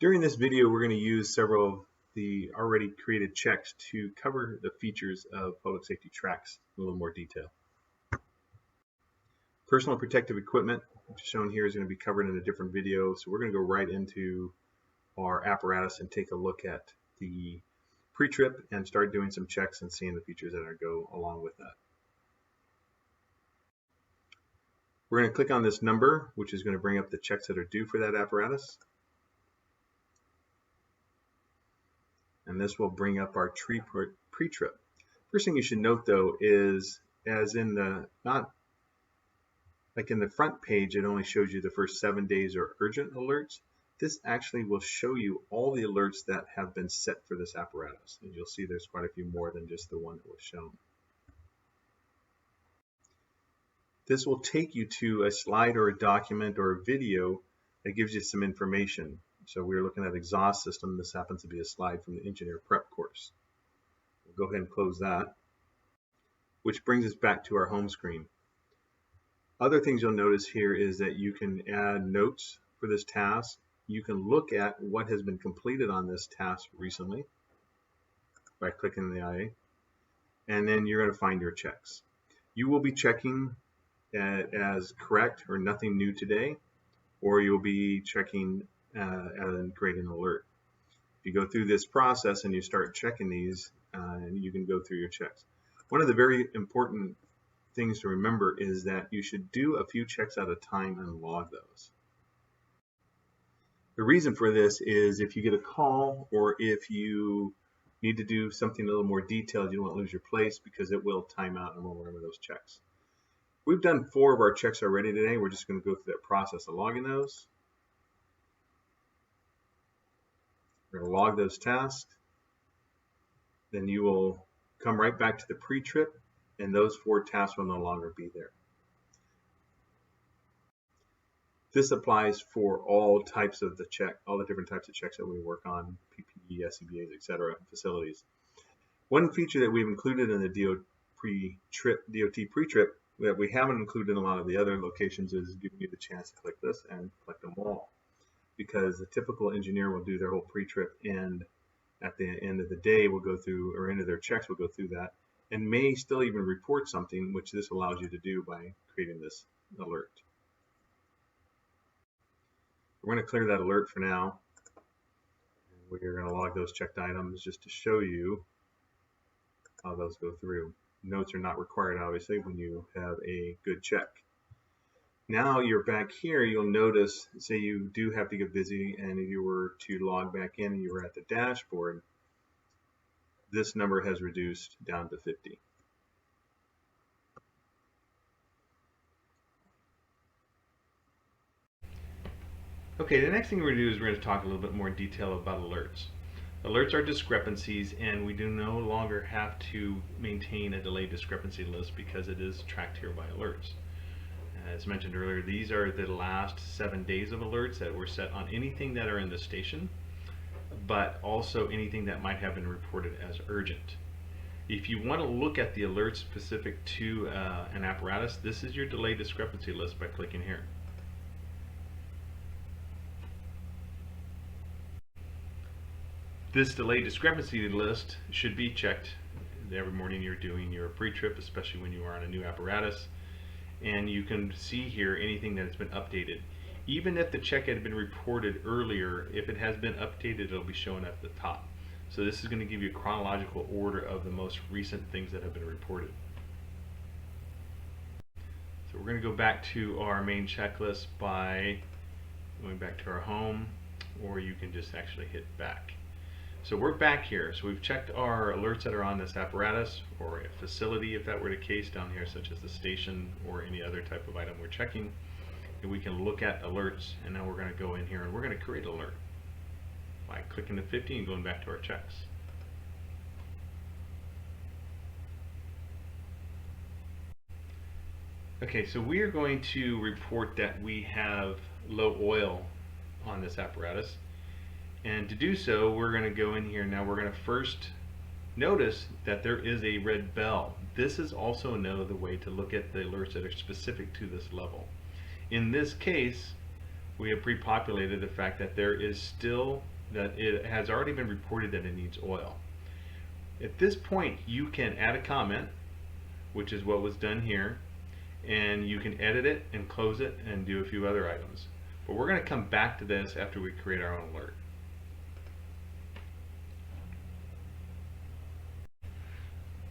During this video, we're going to use several of the already created checks to cover the features of public safety TRAX in a little more detail. Personal protective equipment, which is shown here, is going to be covered in a different video, so we're going to go right into our apparatus and take a look at the pre-trip and start doing some checks and seeing the features that go along with that. We're going to click on this number, which is going to bring up the checks that are due for that apparatus. And this will bring up our pre-trip. First thing you should note though is, as in the, not like in the front page, it only shows you the first 7 days or urgent alerts. This actually will show you all the alerts that have been set for this apparatus. And you'll see there's quite a few more than just the one that was shown. This will take you to a slide or a document or a video that gives you some information. So we're looking at exhaust system. This happens to be a slide from the engineer prep course. We'll go ahead and close that, which brings us back to our home screen. Other things you'll notice here is that you can add notes for this task. You can look at what has been completed on this task recently by clicking the IA, and then you're going to find your checks. You will be checking as correct or nothing new today, or you'll be checking and create an alert. If you go through this process and you start checking these, you can go through your checks. One of the very important things to remember is that you should do a few checks at a time and log those. The reason for this is if you get a call or if you need to do something a little more detailed, you don't want to lose your place because it will time out and we'll remember those checks. We've done 4 of our checks already today. We're just going to go through that process of logging those. We're going to log those tasks. Then you will come right back to the pre-trip, and those 4 tasks will no longer be there. This applies for all types of the check, all the different types of checks that we work on, PPE, SCBAs, etc., facilities. One feature that we've included in the DOT pre-trip that we haven't included in a lot of the other locations is giving you the chance to click this and click them all. Because the typical engineer will do their whole pre-trip, and at the end of the day we'll go through, or end of their checks we'll go through that, and may still even report something, which this allows you to do by creating this alert. We're going to clear that alert for now. We're going to log those checked items just to show you how those go through. Notes are not required, obviously, when you have a good check. Now you're back here, you'll notice, say you do have to get busy and if you were to log back in and you were at the dashboard, this number has reduced down to 50. Okay, the next thing we're going to do is we're going to talk a little bit more in detail about alerts. Alerts are discrepancies, and we do no longer have to maintain a delayed discrepancy list because it is tracked here by alerts. As mentioned earlier, these are the last 7 days of alerts that were set on anything that are in the station, but also anything that might have been reported as urgent. If you want to look at the alerts specific to an apparatus, this is your delay discrepancy list by clicking here. This delay discrepancy list should be checked every morning you're doing your pre-trip, especially when you are on a new apparatus. And you can see here anything that has been updated. Even if the check had been reported earlier, if it has been updated, it'll be showing at the top. So this is going to give you a chronological order of the most recent things that have been reported. So we're going to go back to our main checklist by going back to our home, or you can just actually hit back. So we're back here. So we've checked our alerts that are on this apparatus or a facility, if that were the case down here, such as the station or any other type of item we're checking. And we can look at alerts, and now we're going to go in here and we're going to create an alert by clicking the 50 and going back to our checks. Okay, so we are going to report that we have low oil on this apparatus. And to do so, we're going to go in here. Now we're going to first notice that there is a red bell. This is also the way to look at the alerts that are specific to this level. In this case, we have pre-populated the fact that there is still, that it has already been reported that it needs oil. At this point, you can add a comment, which is what was done here, and you can edit it and close it and do a few other items. But we're going to come back to this after we create our own alert.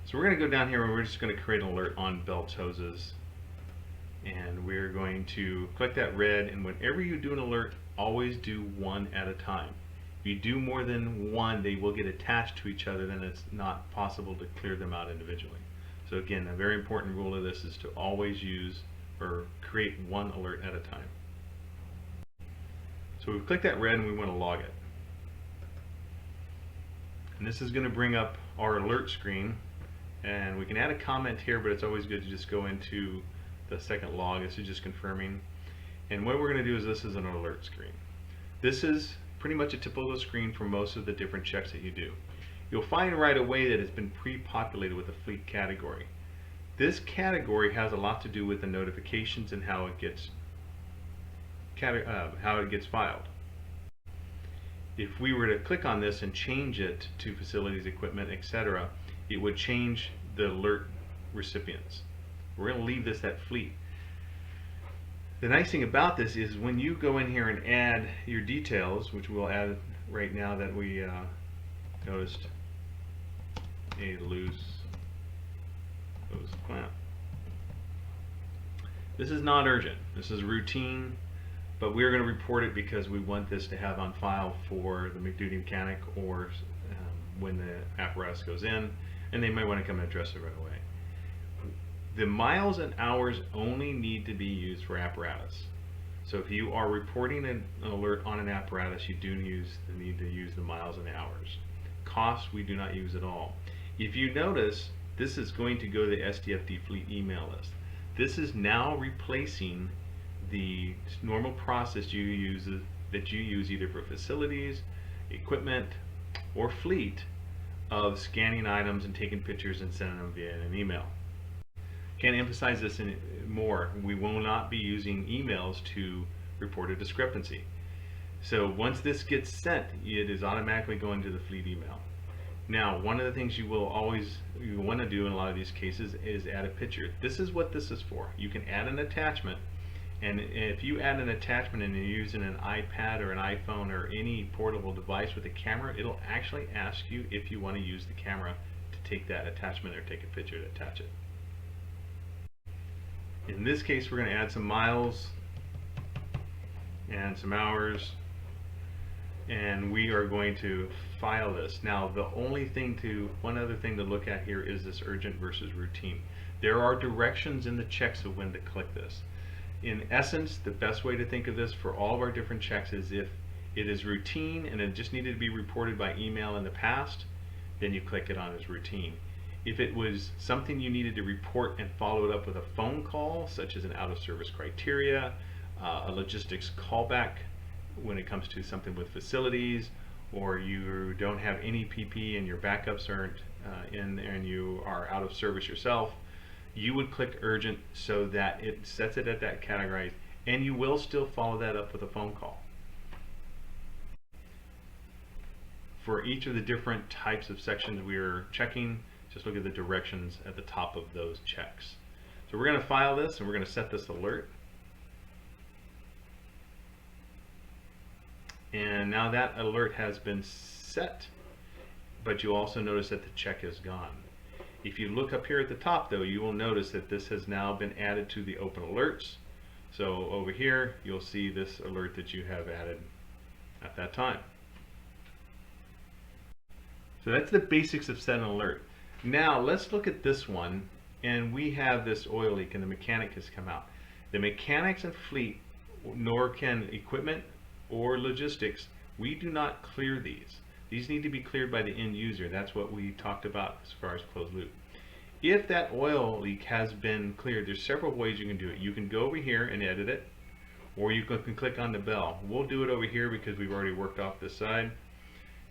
So we're going to go down here and we're just going to create an alert on belts, hoses, and we're going to click that red, and whenever you do an alert, always do one at a time. If you do more than one, they will get attached to each other, then it's not possible to clear them out individually. So again, a very important rule of this is to always use or create one alert at a time. So we've clicked that red and we want to log it. And this is going to bring up our alert screen, and we can add a comment here, but it's always good to just go into the second log. This is just confirming. And what we're going to do is, this is an alert screen. This is pretty much a typical screen for most of the different checks that you do. You'll find right away that it's been pre-populated with a fleet category. This category has a lot to do with the notifications and how it gets filed. If we were to click on this and change it to facilities, equipment, etc., it would change the alert recipients. We're going to leave this at fleet. The nice thing about this is when you go in here and add your details, which we'll add right now that we noticed a loose hose clamp. This is not urgent. This is routine, but we're going to report it because we want this to have on file for the duty mechanic, or when the apparatus goes in, and they might want to come and address it right away. The miles and hours only need to be used for apparatus. So if you are reporting an alert on an apparatus, you do need to use the miles and hours. Costs we do not use at all. If you notice, this is going to go to the SDFD fleet email list. This is now replacing the normal process you use either for facilities, equipment, or fleet of scanning items and taking pictures and sending them via an email. Can't emphasize this more. We will not be using emails to report a discrepancy. So once this gets sent, it is automatically going to the fleet email. Now, one of the things you want to do in a lot of these cases is add a picture. This is what this is for. You can add an attachment, and if you add an attachment and you're using an iPad or an iPhone or any portable device with a camera, it'll actually ask you if you want to use the camera to take that attachment or take a picture to attach it. In this case, we're going to add some miles and some hours, and we are going to file this. Now, one other thing to look at here is this urgent versus routine. There are directions in the checks of when to click this. In essence, the best way to think of this for all of our different checks is, if it is routine and it just needed to be reported by email in the past, then you click it on as routine. If it was something you needed to report and follow it up with a phone call, such as an out-of-service criteria, a logistics callback when it comes to something with facilities, or you don't have any PP and your backups aren't in there and you are out of service yourself, you would click urgent so that it sets it at that category, and you will still follow that up with a phone call. For each of the different types of sections we are checking, just look at the directions at the top of those checks. So we're going to file this and we're going to set this alert. And now that alert has been set, but you also notice that the check is gone. If you look up here at the top though, you will notice that this has now been added to the open alerts. So over here, you'll see this alert that you have added at that time. So that's the basics of setting an alert. Now let's look at this one, and we have this oil leak and the mechanic has come out. The mechanics and fleet, nor can equipment or logistics, we do not clear these. These need to be cleared by the end user. That's what we talked about as far as closed loop. If that oil leak has been cleared, there's several ways you can do it. You can go over here and edit it, or you can click on the bell. We'll do it over here because we've already worked off this side.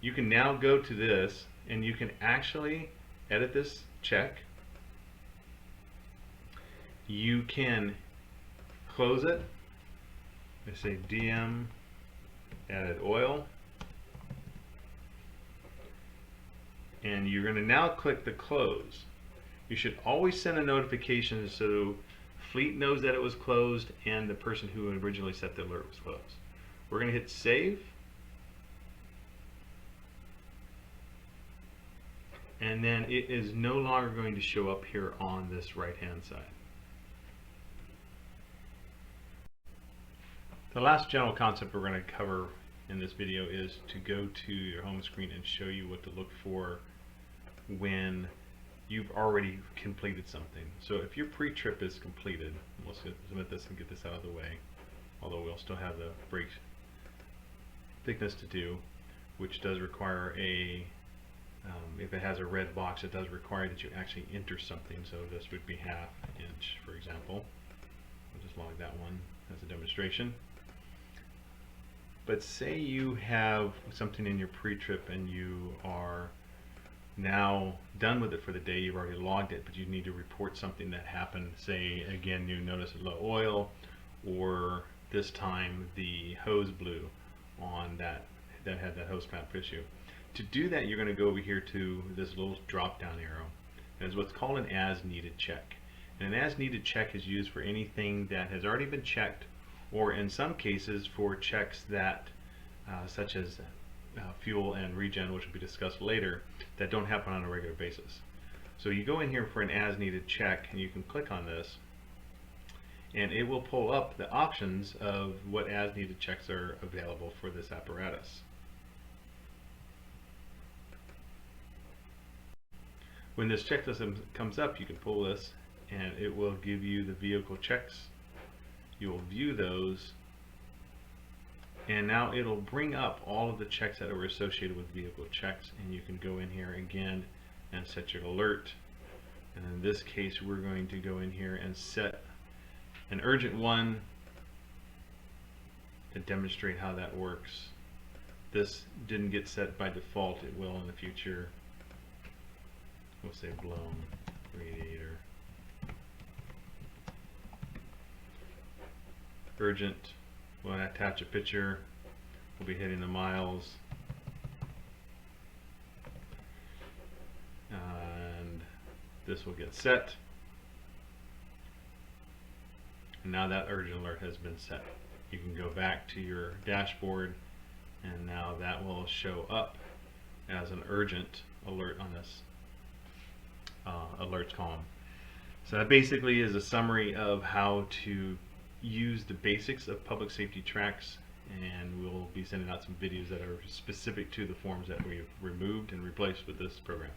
You can now go to this and you can actually edit this check. You can close it, I say DM added oil, and you're going to now click the close. You should always send a notification so Fleet knows that it was closed and the person who originally set the alert was closed. We're going to hit save, and then it is no longer going to show up here on this right hand side. The last general concept we're going to cover in this video is to go to your home screen and show you what to look for when you've already completed something. So if your pre-trip is completed, we'll submit this and get this out of the way, although we'll still have the brake thickness to do, which does require a, if it has a red box, it does require that you actually enter something. So this would be 1/2 inch, for example. We'll just log that one as a demonstration. But say you have something in your pre-trip and you are now done with it for the day, you've already logged it, but you need to report something that happened. Say again, you notice low oil, or this time the hose blew on that had that hose clamp issue. To do that, you're going to go over here to this little drop down arrow. It's what's called an as needed check. And an as needed check is used for anything that has already been checked, or in some cases for checks that such as fuel and regen, which will be discussed later, that don't happen on a regular basis. So you go in here for an as needed check, and you can click on this, and it will pull up the options of what as needed checks are available for this apparatus. When this checklist comes up, you can pull this and it will give you the vehicle checks. You will view those, and now it'll bring up all of the checks that were associated with vehicle checks, and you can go in here again and set your alert. And in this case, we're going to go in here and set an urgent one to demonstrate how that works. This didn't get set by default, it will in the future. We'll say blown radiator. Urgent, we'll attach a picture, we'll be hitting the miles, and this will get set, and now that urgent alert has been set. You can go back to your dashboard, and now that will show up as an urgent alert on this alerts column. So that basically is a summary of how to use the basics of public safety tracks, and we'll be sending out some videos that are specific to the forms that we've removed and replaced with this program.